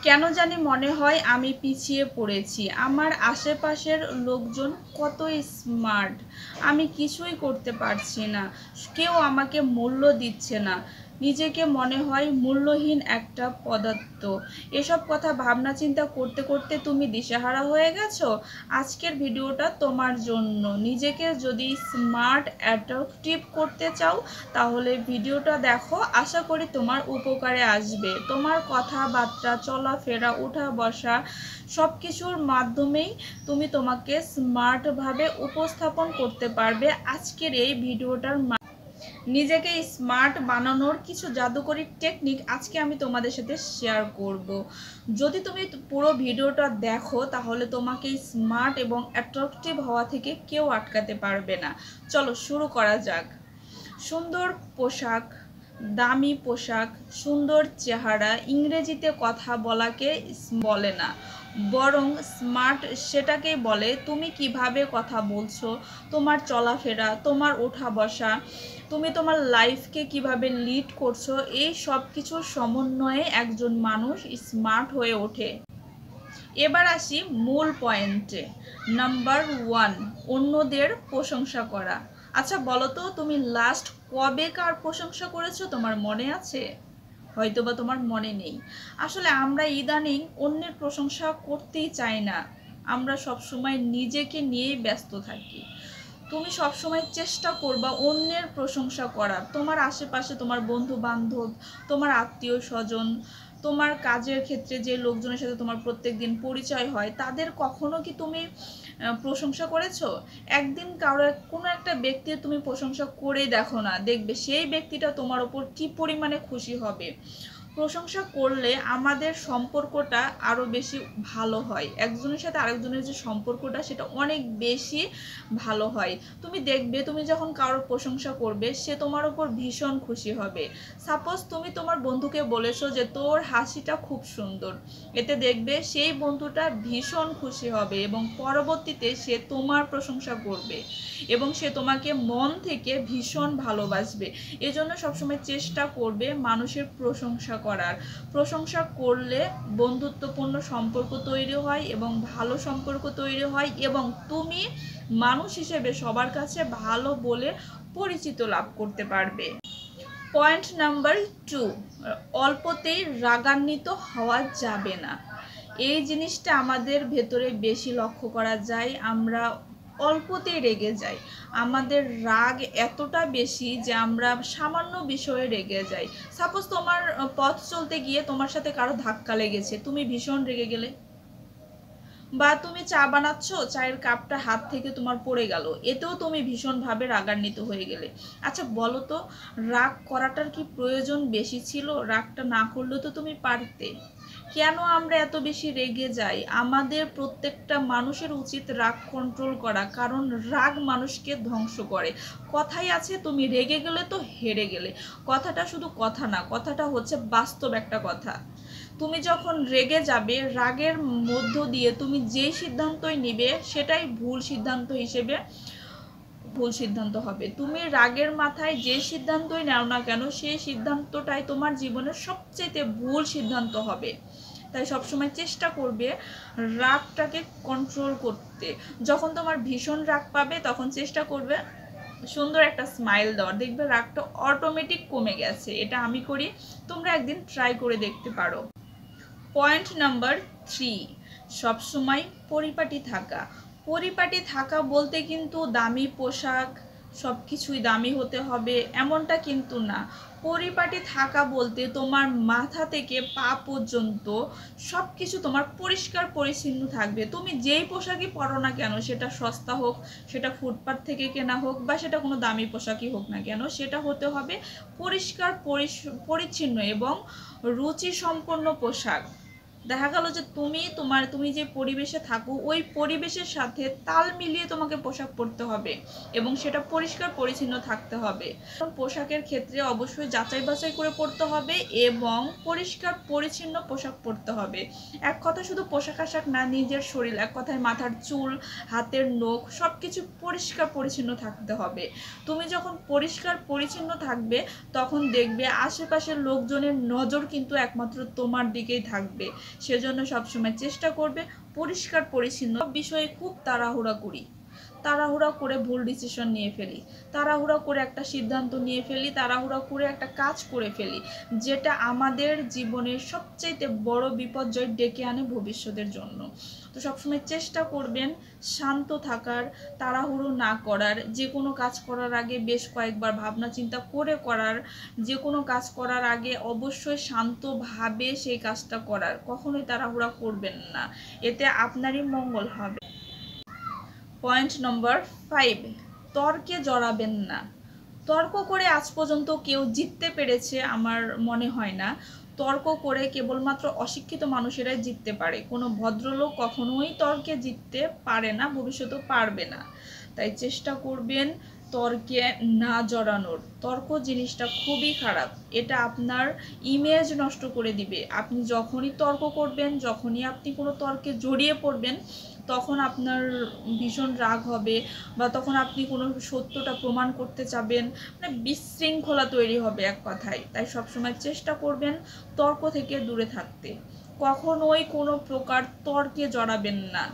কেন জানি মনে হয় আমি পিছিয়ে পড়েছি। আমার আশেপাশের লোকজন কত স্মার্ট, আমি কিছুই করতে পারছি না। কেউ আমাকে মূল্য দিচ্ছে না। নিজেকে মনে হয় মূল্যহীন একটা পদার্থ। এসব কথা ভাবনা চিন্তা করতে করতে তুমি দিশেহারা হয়ে গেছো। আজকের ভিডিওটা তোমার জন্য। নিজেকে যদি স্মার্ট অ্যাট্রাকটিভ করতে চাও তাহলে ভিডিওটা দেখো, আশা করি তোমার উপকারে আসবে। তোমার কথাবার্তা, চলাফেরা, উঠা বসা সব কিছুর মাধ্যমেই তুমি তোমাকে স্মার্টভাবে উপস্থাপন করতে পারবে আজকের এই ভিডিওটার। নিজেকে স্মার্ট বানানোর কিছু জাদুকরী টেকনিক আজকে আমি তোমাদের সাথে শেয়ার করব। যদি তুমি পুরো ভিডিওটা দেখো তাহলে তোমাকে স্মার্ট এবং অ্যাট্রাকটিভ হওয়া থেকে কেউ আটকাতে পারবে না। চলো শুরু করা যাক। সুন্দর পোশাক, দামি পোশাক, সুন্দর চেহারা ইংরেজিতে কথা বলাকে বলে না, বরং স্মার্ট সেটাকেই বলে। তুমি কিভাবে কথা বলছো, তোমার চলাফেরা, তোমার ওঠা বসা, তুমি তোমার লাইফকে কিভাবে লিড করছো, এই সব কিছুর সমন্বয়ে একজন মানুষ স্মার্ট হয়ে ওঠে। এবার আসি মূল পয়েন্টে। নাম্বার 1, অন্যদের প্রশংসা করা। আচ্ছা বলো তো, তুমি লাস্ট কবে কার প্রশংসা করেছো? তোমার মনে আছে? হয়তোবা তোমার মনে নেই। আসলে আমরা ইদানিং অন্যের প্রশংসা করতেই চাই না। আমরা সবসময় নিজেকে নিয়েই ব্যস্ত থাকি। তুমি সবসময় চেষ্টা করবা অন্যের প্রশংসা করার। তোমার আশেপাশে তোমার বন্ধু বান্ধব, তোমার আত্মীয় স্বজন, তোমার কাজের ক্ষেত্রে যে লোকজনের সাথে তোমার প্রত্যেক দিন পরিচয় হয়, তাদের কখনো কি তুমি প্রশংসা করেছো? একদিন কারো কোনো একটা ব্যক্তির তুমি প্রশংসা করে দেখো না, দেখবে সেই ব্যক্তিটা তোমার ওপর কি পরিমাণে খুশি হবে। প্রশংসা করলে আমাদের সম্পর্কটা আরও বেশি ভালো হয়। একজনের সাথে আরেকজনের যে সম্পর্কটা সেটা অনেক বেশি ভালো হয়। তুমি দেখবে তুমি যখন কারোর প্রশংসা করবে সে তোমার উপর ভীষণ খুশি হবে। সাপোজ তুমি তোমার বন্ধুকে বলেছো যে তোর হাসিটা খুব সুন্দর, এতে দেখবে সেই বন্ধুটা ভীষণ খুশি হবে এবং পরবর্তীতে সে তোমার প্রশংসা করবে এবং সে তোমাকে মন থেকে ভীষণ ভালোবাসবে। এজন্য সবসময় চেষ্টা করবে মানুষের প্রশংসা করার। প্রশংসা করলে বন্ধুত্বপূর্ণ সম্পর্ক তৈরি হয় এবং ভালো সম্পর্ক তৈরি হয় এবং তুমি মানুষ হিসেবে সবার কাছে ভালো বলে পরিচিত লাভ করতে পারবে। পয়েন্ট নাম্বার 2, অল্পতেই রাগান্বিত হওয়া যাবে না। এই জিনিসটা আমাদের ভেতরে বেশি লক্ষ্য করা যায়। আমরা অল্পতেই রেগে যাই। আমাদের রাগ এতটা বেশি যে আমরা সামান্য বিষয়ে রেগে যাই। সাপোজ তোমার পথ চলতে গিয়ে তোমার সাথে কারো ধাক্কা লেগেছে, তুমি ভীষণ রেগে গেলে। বা তুমি চা বানাচ্ছ, চায়ের কাপটা হাত থেকে তোমার পড়ে গেল, এতেও তুমি ভীষণভাবে রাগান্বিত হয়ে গেলে। আচ্ছা বলো তো, রাগ করাটার কি প্রয়োজন বেশি ছিল? রাগটা না করলেও তো তুমি পারতে। কেন আমরা এত বেশি রেগে যাই? আমাদের প্রত্যেকটা মানুষের উচিত রাগ কন্ট্রোল করা, কারণ রাগ মানুষকে ধ্বংস করে। কথাই আছে তুমি রেগে গেলে তো হেরে গেলে। কথাটা শুধু কথা না, কথাটা হচ্ছে বাস্তব একটা কথা। তুমি যখন রেগে যাবে, রাগের মধ্য দিয়ে তুমি যেই সিদ্ধান্তই নিবে সেটাই ভুল সিদ্ধান্ত হবে। তুমি রাগের মাথায় যে সিদ্ধান্তই নাও না কেন সেই সিদ্ধান্তটাই তোমার জীবনের সবচেয়ে ভুল সিদ্ধান্ত হবে। তাই সবসময় চেষ্টা করবে রাগটাকে কন্ট্রোল করতে। যখন তোমার ভীষণ রাগ পাবে তখন চেষ্টা করবে সুন্দর একটা স্মাইল দেওয়ার, দেখবে রাগটা অটোমেটিক কমে গেছে। এটা আমি করি, তোমরা একদিন ট্রাই করে দেখতে পারো। পয়েন্ট নাম্বার 3, সবসময় পরিপাটি থাকা। পরিপাটি থাকা বলতে কিন্তু দামি পোশাক, সব কিছুই দামি হতে হবে এমনটা কিন্তু না। পরিপাটি থাকা বলতে তোমার মাথা থেকে পা পর্যন্ত সব কিছু তোমার পরিষ্কার পরিচ্ছন্ন থাকবে। তুমি যেই পোশাকই পরো না কেন, সেটা সস্তা হোক, সেটা ফুটপাত থেকে কেনা হোক, বা সেটা কোনো দামি পোশাকই হোক না কেন, সেটা হতে হবে পরিষ্কার পরিচ্ছন্ন এবং রুচি সম্পন্ন পোশাক। দেখা গেল যে তুমি যে পরিবেশে থাকো ওই পরিবেশের সাথে তাল মিলিয়ে তোমাকে পোশাক পরতে হবে এবং সেটা পরিষ্কার পরিচ্ছন্ন থাকতে হবে। পোশাকের ক্ষেত্রে অবশ্যই যাচাই বাছাই করে পরতে হবে এবং পরিষ্কার পরিচ্ছন্ন পোশাক পরতে হবে। এক কথা শুধু পোশাক আশাক না, নিজের শরীর, এক কথায় মাথার চুল, হাতের নখ সবকিছু পরিষ্কার পরিচ্ছন্ন থাকতে হবে। তুমি যখন পরিষ্কার পরিচ্ছন্ন থাকবে তখন দেখবে আশেপাশের লোকজনের নজর কিন্তু একমাত্র তোমার দিকেই থাকবে। সেজন্য সবসময় চেষ্টা করবে পরিষ্কার পরিচ্ছন্ন। বিষয়ে খুব তাড়াহুড়া করে ভুল ডিসিশন নিয়ে ফেলি, তাড়াহুড়া করে একটা সিদ্ধান্ত নিয়ে ফেলি, তাড়াহুড়া করে একটা কাজ করে ফেলি, যেটা আমাদের জীবনের সবচাইতে বড় বিপর্যয় ডেকে আনে ভবিষ্যতের জন্য। তো সবসময় চেষ্টা করবেন শান্ত থাকার, তাড়াহুড়ো না করার, যে কোনো কাজ করার আগে বেশ কয়েকবার ভাবনা চিন্তা করে করার, যে কোনো কাজ করার আগে অবশ্যই শান্তভাবে সেই কাজটা করার, কখনোই তাড়াহুড়া করবেন না, এতে আপনারই মঙ্গল হবে। পয়েন্ট নম্বর 5, তর্কে জড়াবেন না। তর্ক করে আজ পর্যন্ত কেউ জিততে পেরেছে আমার মনে হয় না। তর্ক করে কেবলমাত্র অশিক্ষিত মানুষেরাই জিততে পারে, কোনো ভদ্রলোক কখনোই তর্কে জিততে পারে না, ভবিষ্যতেও পারবে না। তাই চেষ্টা করবেন তর্কে না জড়ানোর। তর্ক জিনিসটা খুবই খারাপ, এটা আপনার ইমেজ নষ্ট করে দিবে। আপনি যখনই তর্ক করবেন, যখনই আপনি কোনো তর্কে জড়িয়ে পড়বেন, তখন আপনার ভীষণ রাগ হবে, বা তখন আপনি কোনো সত্যটা প্রমাণ করতে চাবেন, মানে বিশৃঙ্খলা তৈরি হবে এক কথায়। তাই সবসময় চেষ্টা করবেন তর্ক থেকে দূরে থাকতে, কখনোই কোনো প্রকার তর্কে জড়াবেন না।